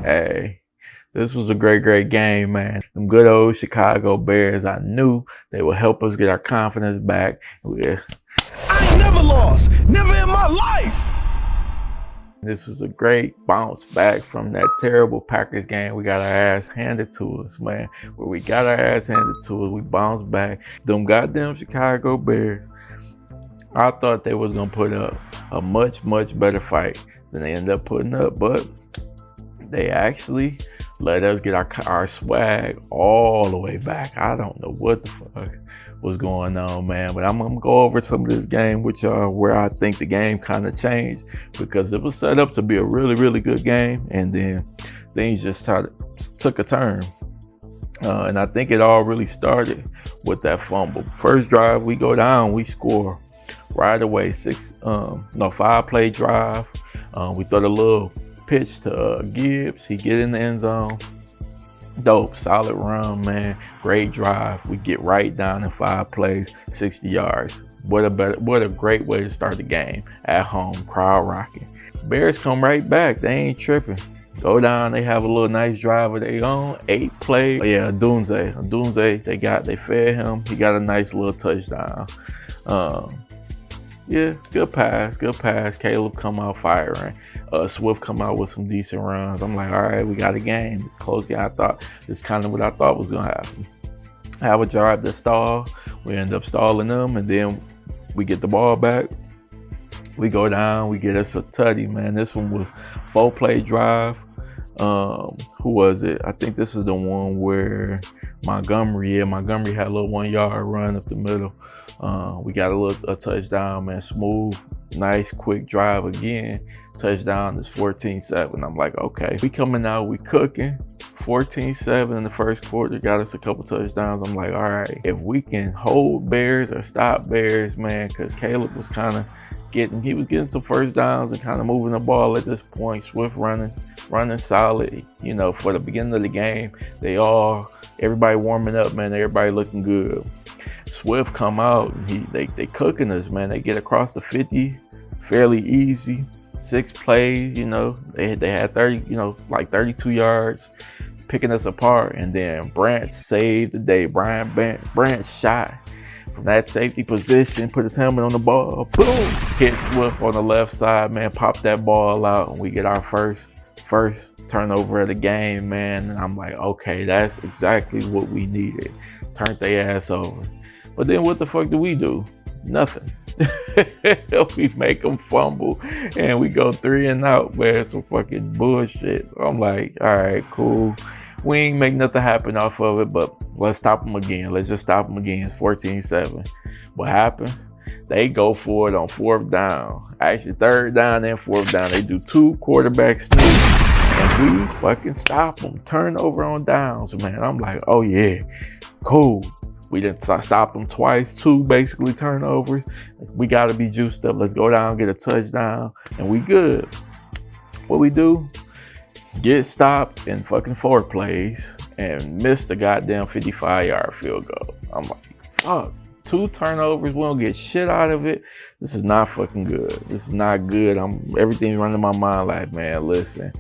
Hey, this was a great game, man. Them good old Chicago Bears, I knew they would help us get our confidence back. I ain't never lost, never in my life. This was a great bounce back from that terrible Packers game. We got our ass handed to us, man. Where we got our ass handed to us, we bounced back. Them goddamn Chicago Bears, I thought they was gonna put up a much better fight than they ended up putting up, but they actually let us get our swag all the way back. I don't know what the fuck was going on, man, but I'm gonna go over some of this game with y'all where I think the game kind of changed, because it was set up to be a really good game, and then things just took a turn. And I think it all really started with that fumble. First drive, we go down, we score right away. 5-play drive. We throw the little pitch to Gibbs. He get in the end zone. Dope, solid run, man. Great drive. We get right down in 5 plays, 60 yards. What a great way to start the game at home, crowd rocking. Bears come right back. They ain't tripping. Go down. They have a little nice drive of their own. 8 plays. Yeah, Dunze. They fed him. He got a nice little touchdown. Yeah, good pass. Caleb come out firing. Swift come out with some decent runs. I'm like, all right, we got a game. Close game. This kind of what I thought was gonna happen. Have a drive to stall. We end up stalling them, and then we get the ball back. We go down. We get us a tutty, man. This one was 4-play drive. Who was it? I think this is the one where Montgomery had a little 1-yard run up the middle. We got a touchdown, man. Smooth, nice, quick drive again. Touchdown is 14-7. I'm like, okay, we coming out, we cooking. 14-7 in the first quarter, got us a couple touchdowns. I'm like, all right, if we can hold Bears or stop Bears, man, because Caleb was kind of getting some first downs and kind of moving the ball at this point. Swift running solid. You know, for the beginning of the game, everybody warming up, man. Everybody looking good. Swift come out, they cooking us, man. They get across the 50 fairly easy. 6 plays, you know, they had 32 yards, picking us apart, and then Branch saved the day. Branch shot from that safety position, put his helmet on the ball, boom, hit Swift on the left side, man, popped that ball out, and we get our first turnover of the game, man. And I'm like, okay, that's exactly what we needed. Turned their ass over. But then what the fuck do we do? Nothing. We make them fumble and we go 3 and out, man. Some fucking bullshit. So I'm like, all right, cool. We ain't make nothing happen off of it, but let's stop them again. Let's just stop them again. It's 14-7. What happens? They go for it on 4th down. Actually, 3rd down and 4th down. They do 2 quarterback sneaks and we fucking stop them. Turnover on downs, man. I'm like, oh yeah, cool. We didn't stop them twice, 2 basically turnovers. We got to be juiced up. Let's go down, get a touchdown, and we good. What we do? Get stopped in fucking 4 plays and miss the goddamn 55-yard field goal. I'm like, fuck. 2 turnovers, we don't get shit out of it. This is not fucking good. This is not good. Everything's running my mind like, man, listen,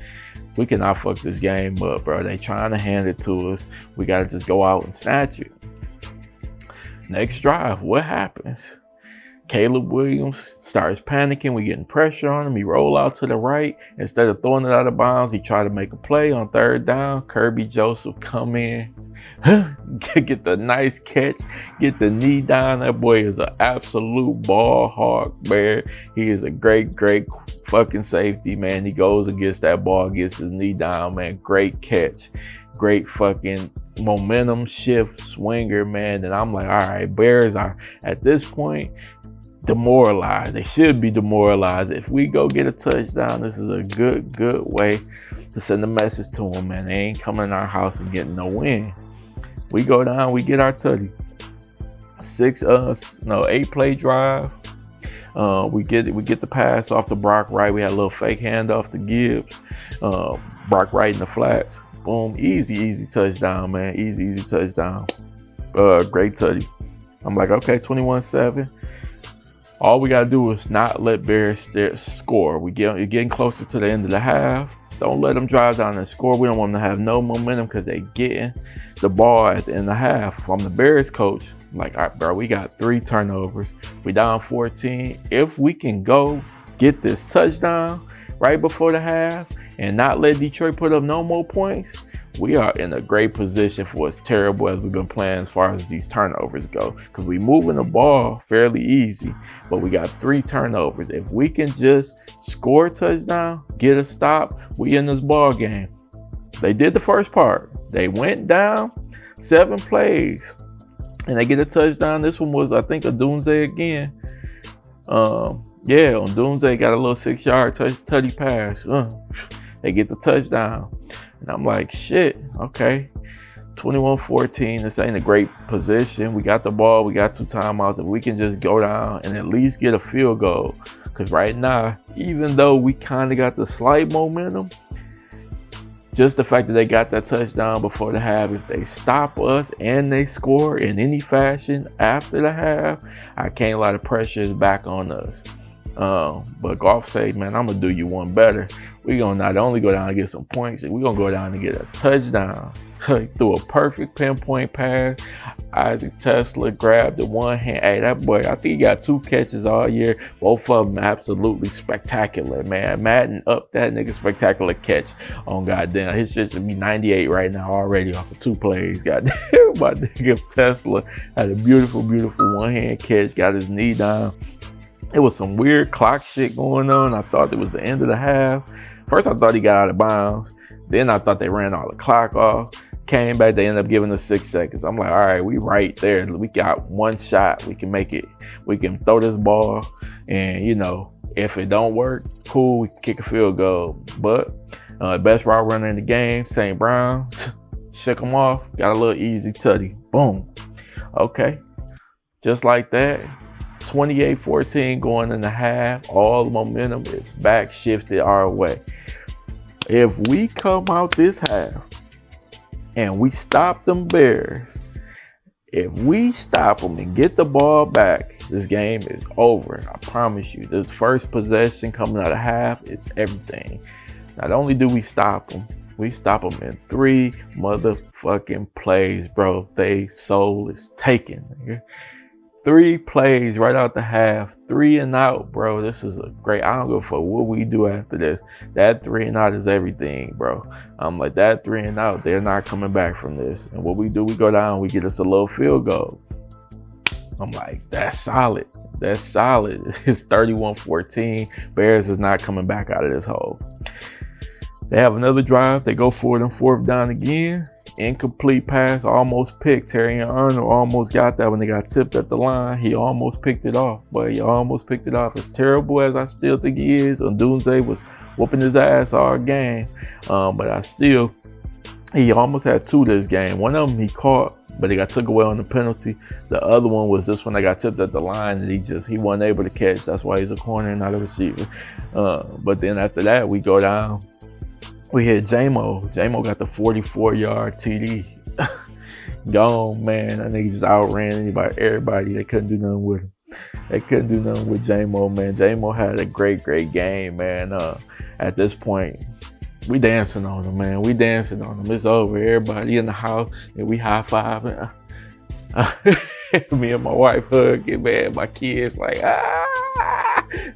we cannot fuck this game up, bro. They trying to hand it to us. We got to just go out and snatch it. Next drive, what happens? Caleb Williams starts panicking. We getting pressure on him. He roll out to the right. Instead of throwing it out of bounds, he tried to make a play on 3rd down. Kirby Joseph come in, get the nice catch, get the knee down. That boy is an absolute ball hawk, man. He is a great fucking safety, man. He goes and gets that ball, gets his knee down, man. Great catch. Great fucking momentum shift swinger, man. And I'm like, all right, Bears are at this point demoralized. They should be demoralized. If we go get a touchdown, this is a good way to send a message to them, man. They ain't coming in our house and getting no win. We go down, we get our tutty. 8-play drive. We get the pass off to Brock Wright. We had a little fake handoff to Gibbs. Brock Wright in the flats. Boom, easy touchdown, man. Easy touchdown. Great tutty. I'm like, okay, 21-7. All we gotta do is not let Bears score. We're getting closer to the end of the half. Don't let them drive down and score. We don't want them to have no momentum because they getting the ball at the end of the half. From the Bears coach, like, all right, bro, we got 3 turnovers. We down 14. If we can go get this touchdown right before the half and not let Detroit put up no more points, we are in a great position for as terrible as we've been playing as far as these turnovers go. Because we moving the ball fairly easy, but we got 3 turnovers. If we can just score a touchdown, get a stop, we in this ball game. They did the first part. They went down 7 plays and they get a touchdown. This one was, I think, a Dunze again. On Dunze got a little 6-yard tutty pass. They get the touchdown. And I'm like, shit, okay. 21-14, this ain't a great position. We got the ball, we got 2 timeouts. If we can just go down and at least get a field goal. Because right now, even though we kind of got the slight momentum, just the fact that they got that touchdown before the half, if they stop us and they score in any fashion after the half, I can't lie, the pressure is back on us. But Goff say, man, I'm going to do you one better. We're going to not only go down and get some points, we're going to go down and get a touchdown. Threw a perfect pinpoint pass. Isaac Tesla grabbed the one hand. Hey, that boy, I think he got 2 catches all year. Both of them absolutely spectacular, man. Madden up that nigga spectacular catch on goddamn. His shit should be 98 right now already off of 2 plays. Goddamn, my nigga Tesla had a beautiful, beautiful one hand catch. Got his knee down. It was some weird clock shit going on. I thought it was the end of the half. First, I thought he got out of bounds. Then I thought they ran all the clock off. Came back, they ended up giving us 6 seconds. I'm like, all right, we right there. We got 1 shot. We can make it. We can throw this ball. And, you know, if it don't work, cool, we can kick a field goal. But best route runner in the game, St. Brown, shook him off. Got a little easy tutty. Boom. Okay. Just like that. 28-14 going in the half. All the momentum is back shifted our way. If we come out this half and we stop them Bears, if we stop them and get the ball back, this game is over. I promise you. This first possession coming out of half, it's everything. Not only do we stop them, we stop them in 3 motherfucking plays, bro. They soul is taken, nigga. 3 plays right out the half, 3 and out, bro. This is a great. I don't give a fuck what we do after this. That 3 and out is everything, bro. I'm like, that 3 and out, they're not coming back from this. And what we do, we go down, we get us a little field goal. I'm like, that's solid. That's solid. It's 31-14. Bears is not coming back out of this hole. They have another drive. They go for it on 4th down again. Incomplete pass, almost picked. Terry Arnold almost got that when they got tipped at the line. He almost picked it off, but he almost picked it off. As terrible as I still think he is, Dunze was whooping his ass all game. But he almost had 2 this game. One of them he caught, but they got took away on the penalty. The other one was this one that got tipped at the line and he wasn't able to catch. That's why he's a corner and not a receiver. But then after that, we go down. We hit J-Mo. J-Mo got the 44-yard TD. Gone, man. That nigga just outran everybody. They couldn't do nothing with him. They couldn't do nothing with J-Mo, man. J-Mo had a great, great game, man. At this point, we dancing on him, man. We dancing on him. It's over. Everybody in the house, and we high-fiving. Me and my wife hugging, man. My kids like,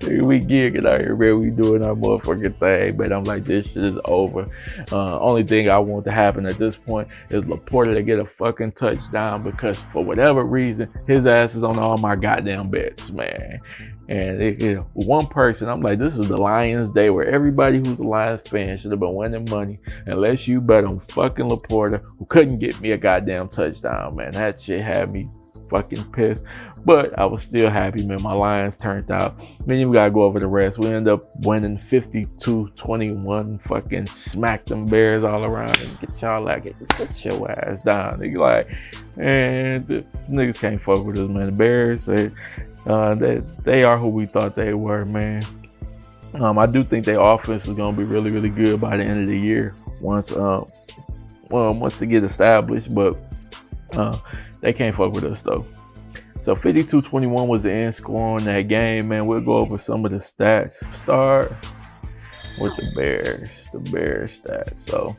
we gigging out here, man. We doing our motherfucking thing, but I'm like, this shit is over. Only thing I want to happen at this point is Laporta to get a fucking touchdown, because for whatever reason, his ass is on all my goddamn bets, man. And one person, I'm like, this is the Lions day where everybody who's a Lions fan should have been winning money, unless you bet on fucking Laporta, who couldn't get me a goddamn touchdown, man. That shit had me fucking pissed, but I was still happy, man. My Lions turned out. Then we gotta go over the rest. We end up winning 52-21. Fucking smack them Bears all around and get y'all like, get your ass down. They like, and the niggas can't fuck with us, man. The Bears, they are who we thought they were, man. I do think their offense is gonna be really, really good by the end of the year once they get established, but they can't fuck with us though. So 52-21 was the end score on that game, man. We'll go over some of the stats. with the Bears stats. So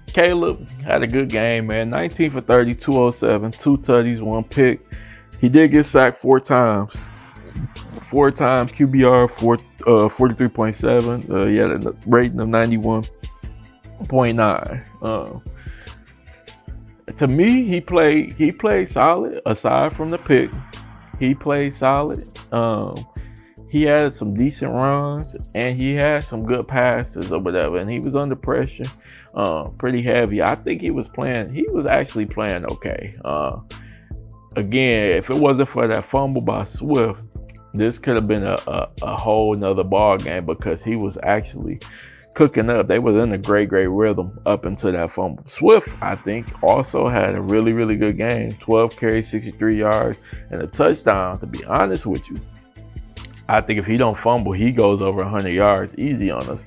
Caleb had a good game, man. 19 for 30, 207, 2 tutties, 1 pick. He did get sacked 4 times. 4 times, QBR 43.7. He had a rating of 91.9. To me, he played solid. Aside from the pick, he played solid. He had some decent runs and he had some good passes or whatever. And he was under pressure, pretty heavy. I think he was actually playing okay. Again, if it wasn't for that fumble by Swift, this could have been a whole nother ball game because he was actually cooking up. They was in a great rhythm up until that fumble. Swift, I think, also had a really, really good game. 12 carries, 63 yards, and a touchdown. To be honest with you, I think if he don't fumble, he goes over 100 yards easy on us,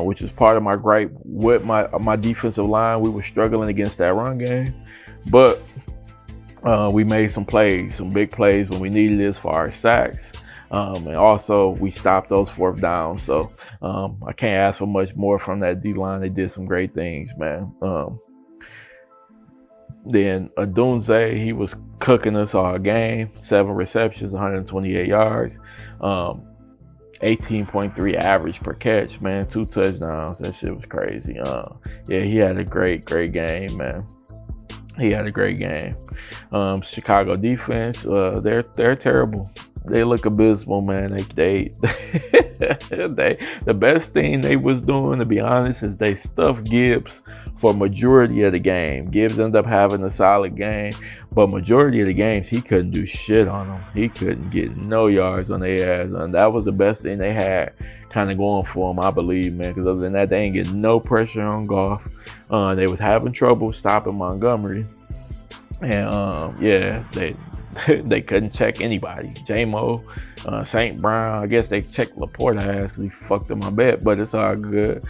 which is part of my gripe with my defensive line. We were struggling against that run game, but we made some plays, some big plays when we needed it as far as sacks. And also we stopped those 4th downs. So I can't ask for much more from that D-line. They did some great things, man. Then Adunze, he was cooking us all game. 7 receptions, 128 yards. 18.3 average per catch, man. 2 touchdowns. That shit was crazy. Yeah, he had a great game, man. He had a great game. Chicago defense, they're terrible. They look abysmal, man. The best thing they was doing, to be honest, is they stuffed Gibbs for majority of the game. Gibbs ended up having a solid game, but majority of the games he couldn't do shit on them. He couldn't get no yards on their ass, and that was the best thing they had kind of going for them, I believe, man. Because other than that, they ain't getting no pressure on Goff. They was having trouble stopping Montgomery, and yeah, they couldn't check anybody. J-Mo, St. Brown, I guess they checked Laporta ass because he fucked up my bet, but it's all good.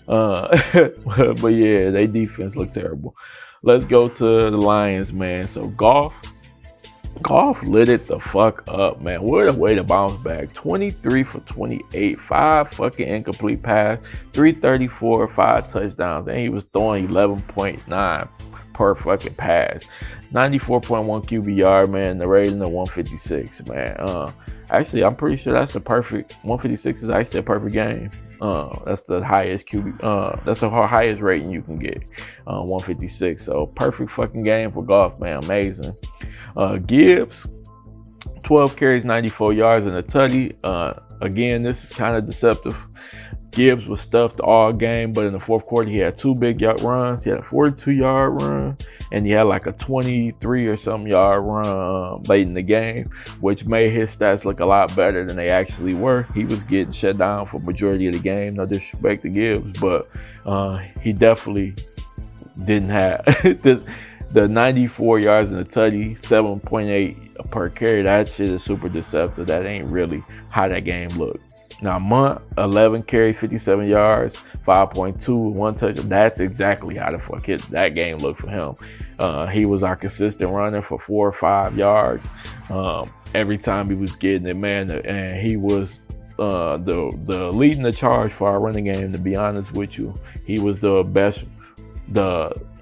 But yeah, they defense looked terrible. Let's go to the Lions, man. So Goff lit it the fuck up, man. What a way to bounce back. 23 for 28, 5 fucking incomplete pass, 334, 5 touchdowns, and he was throwing 11.9 per fucking pass. 94.1 QBR, man. The rating of 156, man. Actually, I'm pretty sure that's the perfect. 156 is actually a perfect game. That's the highest QB. That's the highest rating you can get. 156. So perfect fucking game for Goff, man. Amazing. Gibbs, 12 carries, 94 yards, and a tutty. Again, this is kind of deceptive. Gibbs was stuffed all game, but in the 4th quarter, he had 2 big runs. He had a 42-yard run, and he had like a 23 or something yard run late in the game, which made his stats look a lot better than they actually were. He was getting shut down for majority of the game. No disrespect to Gibbs, but he definitely didn't have the 94 yards and a tutty, 7.8 per carry. That shit is super deceptive. That ain't really how that game looked. Now, Mont, 11 carries, 57 yards, 5.2, 1 touchdown. That's exactly how the fuck that game looked for him. He was our consistent runner for 4 or 5 yards every time he was getting it, man. And he was the leading the charge for our running game, to be honest with you. He was the best.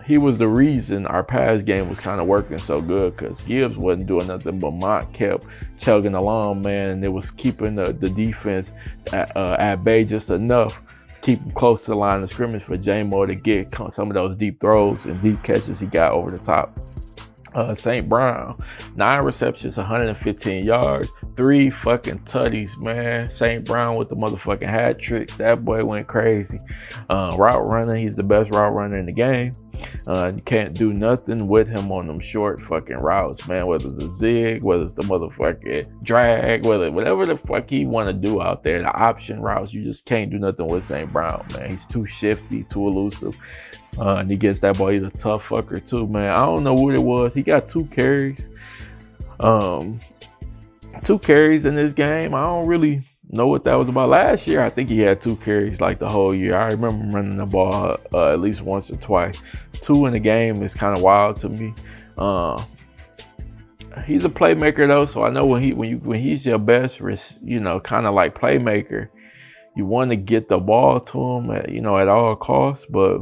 He was the reason our pass game was kind of working so good, because Gibbs wasn't doing nothing, but Mont kept chugging along, man, and it was keeping the defense at bay just enough, keep him close to the line of scrimmage for J-Mo to get some of those deep throws and deep catches he got over the top. St. Brown, 9 receptions, 115 yards, 3 fucking tutties, man. St. Brown with the motherfucking hat trick. That boy went crazy. Route runner, he's the best route runner in the game. You can't do nothing with him on them short fucking routes, man. Whether it's a zig, whether it's the motherfucking drag, whatever the fuck he want to do out there, the option routes, you just can't do nothing with St. Brown, man. He's too shifty, too elusive. And he gets that boy. He's a tough fucker too, man. I don't know what it was. He got 2 carries. 2 carries in this game. I don't really know what that was about. Last year, I think he had 2 carries like the whole year. I remember him running the ball at least once or twice. 2 in the game is kind of wild to me. He's a playmaker though, so I know when he's your best, kind of like playmaker, you want to get the ball to him at, at all costs, but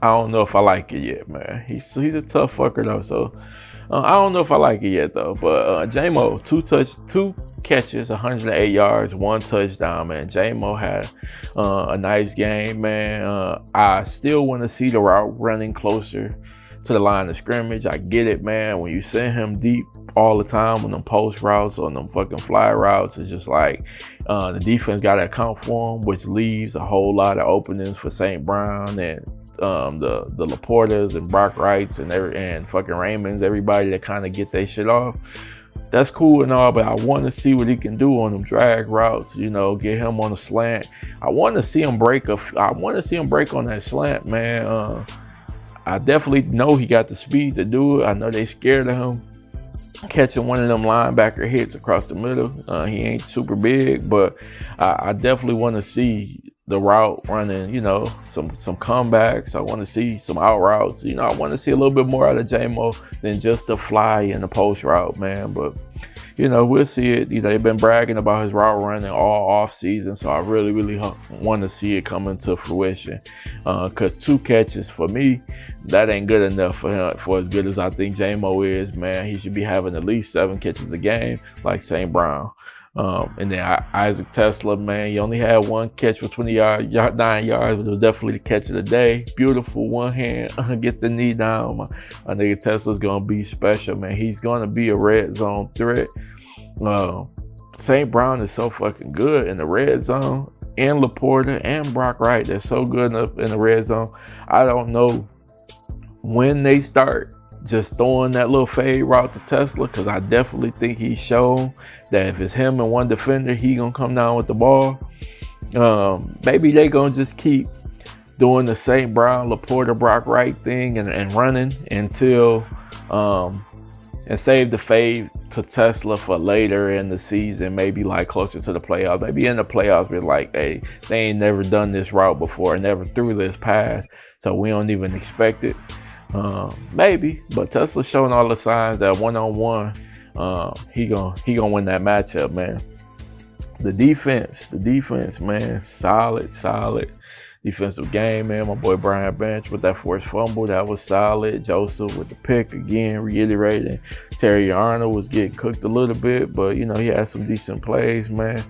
I don't know if I like it yet, man. He's a tough fucker though, so I don't know if I like it yet though. But J-Mo, two catches, 108 yards, 1 touchdown, man. J-Mo had a nice game, man. I still want to see the route running closer to the line of scrimmage. I get it, man. When you send him deep all the time on them post routes, on them fucking fly routes, it's just like the defense got to account for him, which leaves a whole lot of openings for St. Brown and the Laportas and Brock Wrights and fucking Raymonds, everybody that kind of get their shit off. That's cool and all, but I want to see what he can do on them drag routes. Get him on a slant. I want to see him break on that slant, man. I definitely know he got the speed to do it. I know they scared of him catching one of them linebacker hits across the middle. He ain't super big, but I definitely want to see the route running, some comebacks. I want to see some out routes. I want to see a little bit more out of J-Mo than just the fly in the post route, man. But, we'll see it. They've been bragging about his route running all off season, so I really, really want to see it come into fruition. Because 2 catches, for me, that ain't good enough for him, for as good as I think J-Mo is, man. He should be having at least 7 catches a game like St. Brown. And then Isaac Tesla, man, he only had 1 catch for 9 yards, but it was definitely the catch of the day. Beautiful, one hand, get the knee down. My nigga Tesla's gonna be special, man. He's gonna be a red zone threat. St. Brown is so fucking good in the red zone, and Laporta and Brock Wright, they're so good in the red zone. I don't know when they start just throwing that little fade route to Tesla, because I definitely think he's shown that if it's him and one defender, he gonna come down with the ball. Maybe they gonna just keep doing the St. Brown, Laporta, Brock Wright thing and running until and save the fade to Tesla for later in the season, maybe like closer to the playoffs. Maybe in the playoffs, we're like, hey, they ain't never done this route before, never threw this pass, so we don't even expect it. Maybe, but Tesla's showing all the signs that one-on-one, he gonna win that matchup, man. The defense, man, solid defensive game, man. My boy Brian Bench with that forced fumble, that was solid. Joseph with the pick, again, reiterating. Terry Arnold was getting cooked a little bit, but, he had some decent plays, man.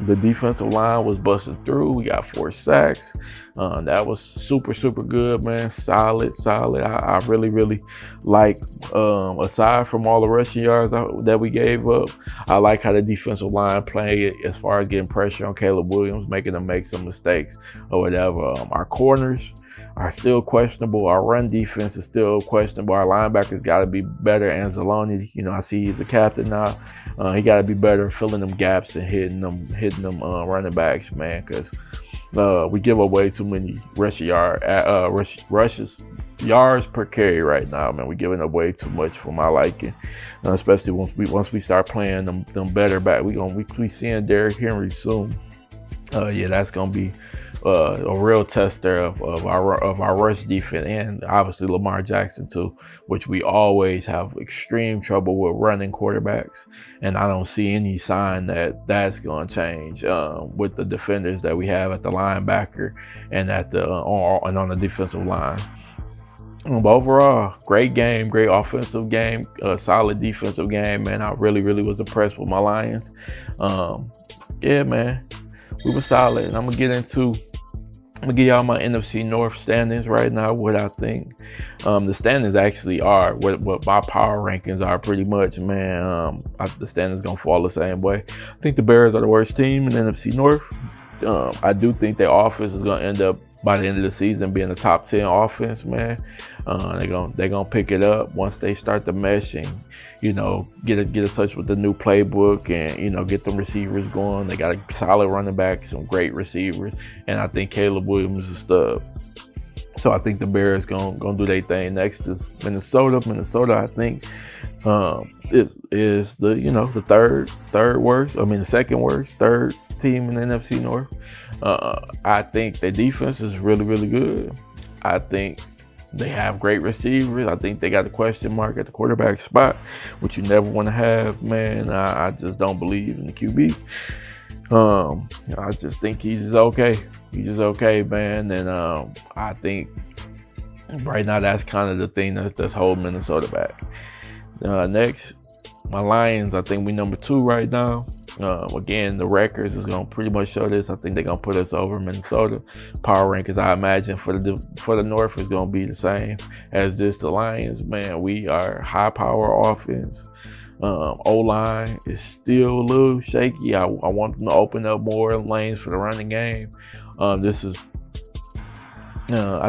The defensive line was busted through. We got 4 sacks. That was super, super good, man. Solid. I really, really like, aside from all the rushing yards that we gave up, I like how the defensive line played as far as getting pressure on Caleb Williams, making him make some mistakes or whatever. Our corners are still questionable. Our run defense is still questionable. Our linebackers got to be better. Anzalone, I see he's a captain now. He got to be better filling them gaps and hitting them running backs, man, because we give away too many yards per carry right now, man. We're giving away too much for my liking, especially once we start playing them better back. We seeing Derrick Henry soon. That's gonna be a real tester of our rush defense, and obviously Lamar Jackson too, which we always have extreme trouble with running quarterbacks, and I don't see any sign that that's going to change with the defenders that we have at the linebacker and at the and on the defensive line. But overall, great game, great offensive game, solid defensive game, man. I really, really was impressed with my Lions. Man, we were solid, and I'm gonna give y'all my NFC North standings right now, what I think. The standings actually are what my power rankings are pretty much, man. The standings gonna fall the same way. I think the Bears are the worst team in the NFC North. I do think their offense is gonna end up by the end of the season being a top 10 offense, man. They're gonna pick it up once they start the mesh and get in touch with the new playbook and get them receivers going. They got a solid running back, some great receivers, and I think Caleb Williams is the. So I think the Bears gonna do their thing. Next is Minnesota. Minnesota, I think, is the the second worst, third team in the NFC North. I think their defense is really, really good. I think They have great receivers. I think they got a question mark at the quarterback spot, which you never want to have, man. I just don't believe in the QB. I just think he's just okay. He's just okay, man. And I think right now that's kind of the thing that's holding Minnesota back. Next, my Lions. I think we number 2 right now. Again, the records is gonna pretty much show this. I think they're gonna put us over Minnesota. Power rankings, I imagine for the North is gonna be the same as this. The Lions, man, we are high power offense. O-line is still a little shaky. I want them to open up more lanes for the running game. I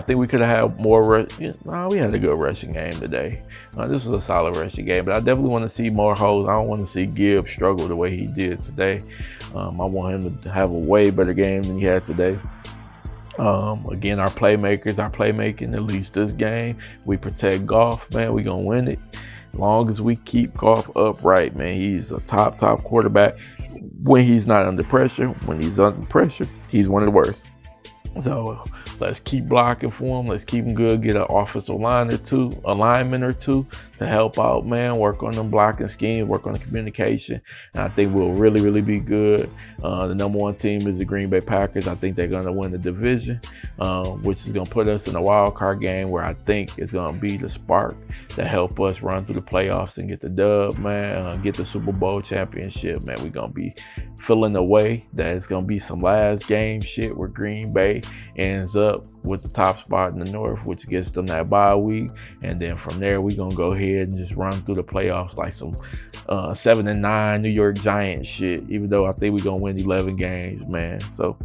think we could have had more. We had a good rushing game today. This was a solid rushing game, but I definitely want to see more holes. I don't want to see Gibbs struggle the way he did today. I want him to have a way better game than he had today. Again, our playmaking, at least this game. We protect Goff, man. We gonna win it. As long as we keep Goff upright, man. He's a top quarterback. When he's not under pressure, when he's under pressure, he's one of the worst. So let's keep blocking for him. Let's keep him good. Get an offensive alignment or two to help out, man. Work on them blocking schemes, work on the communication. And I think we'll really, really be good. The number 1 team is the Green Bay Packers. I think they're going to win the division, which is going to put us in a wild card game where I think it's going to be the spark that help us run through the playoffs and get the dub, man. Get the Super Bowl championship, man. We're going to be feeling the way that it's going to be some last game shit where Green Bay ends up with the top spot in the North, which gets them that bye week. And then from there, we're going to go ahead and just run through the playoffs like some 7-9 New York Giants shit, even though I think we're going to win 11 games, man. So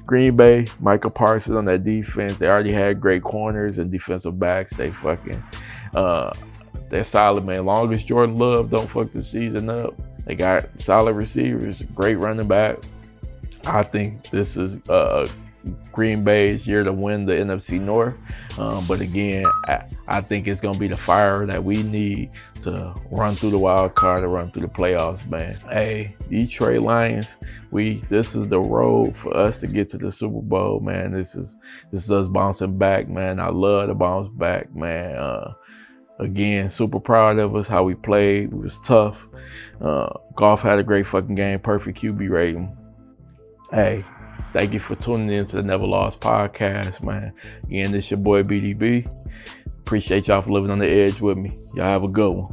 Green Bay, Micah Parsons on that defense. They already had great corners and defensive backs. They fucking, they're solid, man. Long as Jordan Love don't fuck the season up. They got solid receivers, great running back. I think this is Green Bay's year to win the NFC North. But again, I think it's going to be the fire that we need to run through the wild card, to run through the playoffs, man. Hey, Detroit Lions, this is the road for us to get to the Super Bowl, man. This is us bouncing back, man. I love to bounce back, man. Again, super proud of us, how we played. We was tough. Goff had a great fucking game, perfect QB rating. Hey, thank you for tuning in to the NevaLoss podcast, man. Again, this your boy BDB. Appreciate y'all for living on the edge with me. Y'all have a good one.